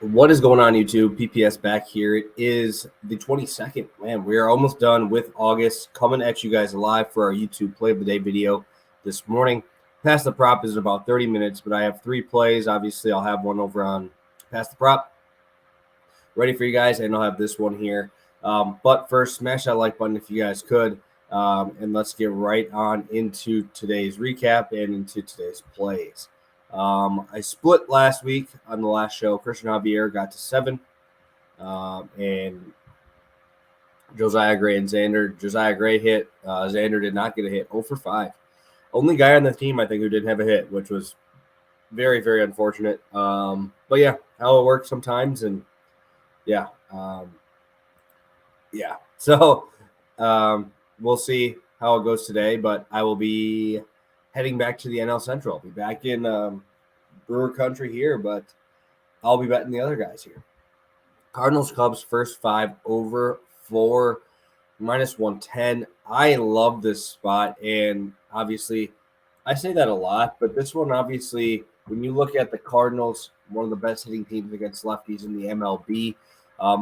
What is going on, YouTube? PPS back here. It is the 22nd. Man, we are almost done with August. Coming at you guys live for our YouTube Play of the Day video this morning. Pass the Prop is in about 30 minutes, but I have 3 plays. Obviously, I'll have one over on Pass the Prop ready for you guys, and I'll have this one here. But first, smash that like button if you guys could, and let's get right on into today's recap and into today's plays. I split last week on the last show. Christian Javier got to 7, and Josiah Gray and Xander. Josiah Gray hit. Xander did not get a hit. 0 for 5. Only guy on the team, I think, who didn't have a hit, which was very, very unfortunate. But yeah, how it works sometimes, and yeah. So we'll see how it goes today, but I will be heading back to the NL Central. I'll be back in Brewer country here, but I'll be betting the other guys here. Cardinals Cubs first 5 over 4 -110. I love this spot, and obviously I say that a lot, but this one, obviously, when you look at the Cardinals, one of the best hitting teams against lefties in the MLB,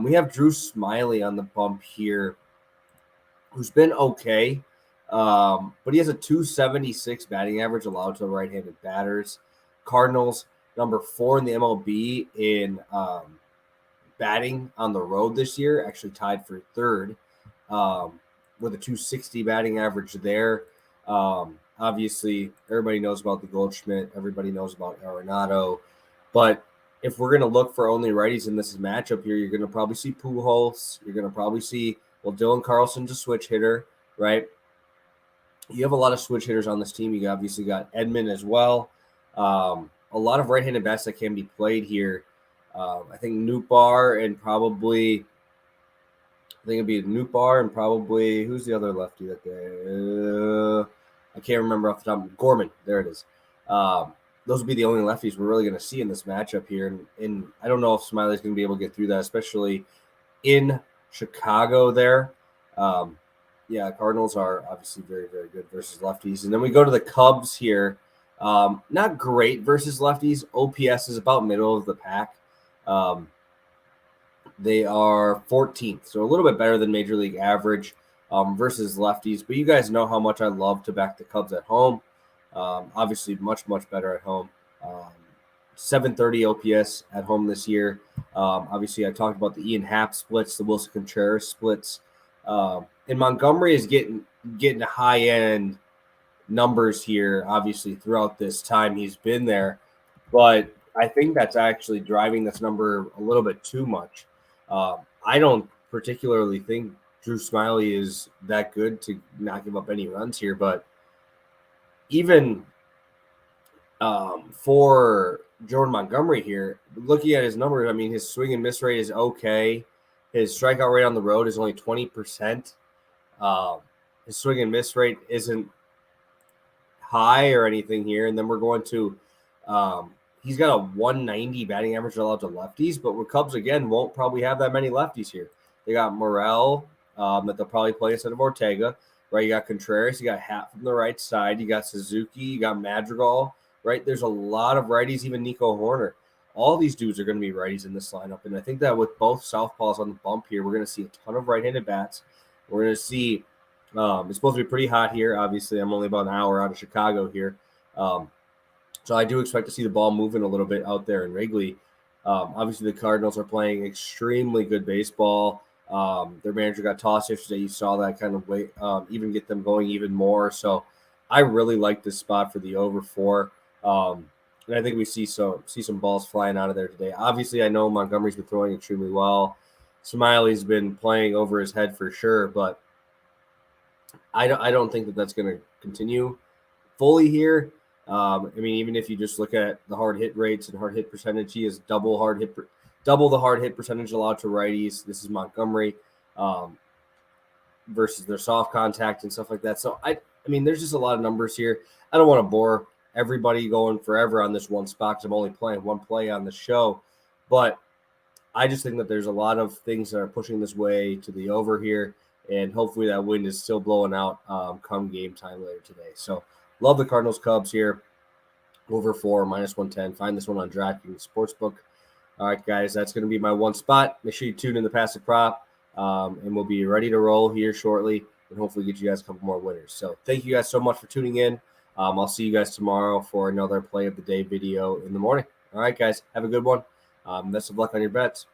we have Drew Smyly on the bump here, who's been okay. But he has a 276 batting average allowed to right-handed batters. Cardinals, number 4 in the MLB in batting on the road this year, actually tied for 3rd with a 260 batting average there. Obviously, everybody knows about the Goldschmidt. Everybody knows about Arenado. But if we're going to look for only righties in this matchup here, you're going to probably see Pujols. You're going to probably see, Dylan Carlson's a switch hitter, right? You have a lot of switch hitters on this team. You obviously got Edman as well. A lot of right-handed bats that can be played here. I think Nootbaar and probably who's the other lefty that day? I can't remember off the top. Gorman, there it is. Those will be the only lefties we're really going to see in this matchup here. And I don't know if Smiley's going to be able to get through that, especially in Chicago there. Cardinals are obviously very, very good versus lefties. And then we go to the Cubs here. Not great versus lefties. OPS is about middle of the pack. They are 14th, so a little bit better than Major League average versus lefties. But you guys know how much I love to back the Cubs at home. Obviously, much, much better at home. 730 OPS at home this year. Obviously, I talked about the Ian Happ splits, the Wilson Contreras splits. And Montgomery is getting high-end numbers here, obviously, throughout this time he's been there. But I think that's actually driving this number a little bit too much. I don't particularly think Drew Smyly is that good to not give up any runs here, but even for Jordan Montgomery here, looking at his numbers, I mean, his swing and miss rate is okay. His strikeout rate on the road is only 20%. His swing and miss rate isn't high or anything here. And then we're going to he's got a 190 batting average allowed to lefties, but with Cubs, again, won't probably have that many lefties here. They got Morel that they'll probably play instead of Ortega, right? You got Contreras, you got Happ from the right side, you got Suzuki, you got Madrigal, right? There's a lot of righties, even Nico Horner. All these dudes are going to be righties in this lineup, and I think that with both southpaws on the bump here, we're going to see a ton of right-handed bats. We're going to see it's supposed to be pretty hot here. Obviously, I'm only about an hour out of Chicago here. So I do expect to see the ball moving a little bit out there in Wrigley. Obviously, the Cardinals are playing extremely good baseball. Their manager got tossed yesterday. You saw that kind of even get them going even more. So I really like this spot for the over 4. And I think we see some balls flying out of there today. Obviously, I know Montgomery's been throwing extremely well. Smiley's been playing over his head for sure, but I don't think that that's going to continue fully here. I mean, even if you just look at the hard hit rates and hard hit percentage, he is double the hard hit percentage allowed to righties. This is Montgomery versus their soft contact and stuff like that. So I mean, there's just a lot of numbers here. I don't want to bore everybody going forever on this one spot because I'm only playing one play on the show, but I just think that there's a lot of things that are pushing this way to the over here, and hopefully that wind is still blowing out come game time later today. So love the Cardinals Cubs here. Over 4 -110. Find this one on DraftKings Sportsbook. All right, guys, that's going to be my one spot. Make sure you tune in the Passive Prop, and we'll be ready to roll here shortly and hopefully get you guys a couple more winners. So thank you guys so much for tuning in. I'll see you guys tomorrow for another Play of the Day video in the morning. All right, guys, have a good one. Best of luck on your bets.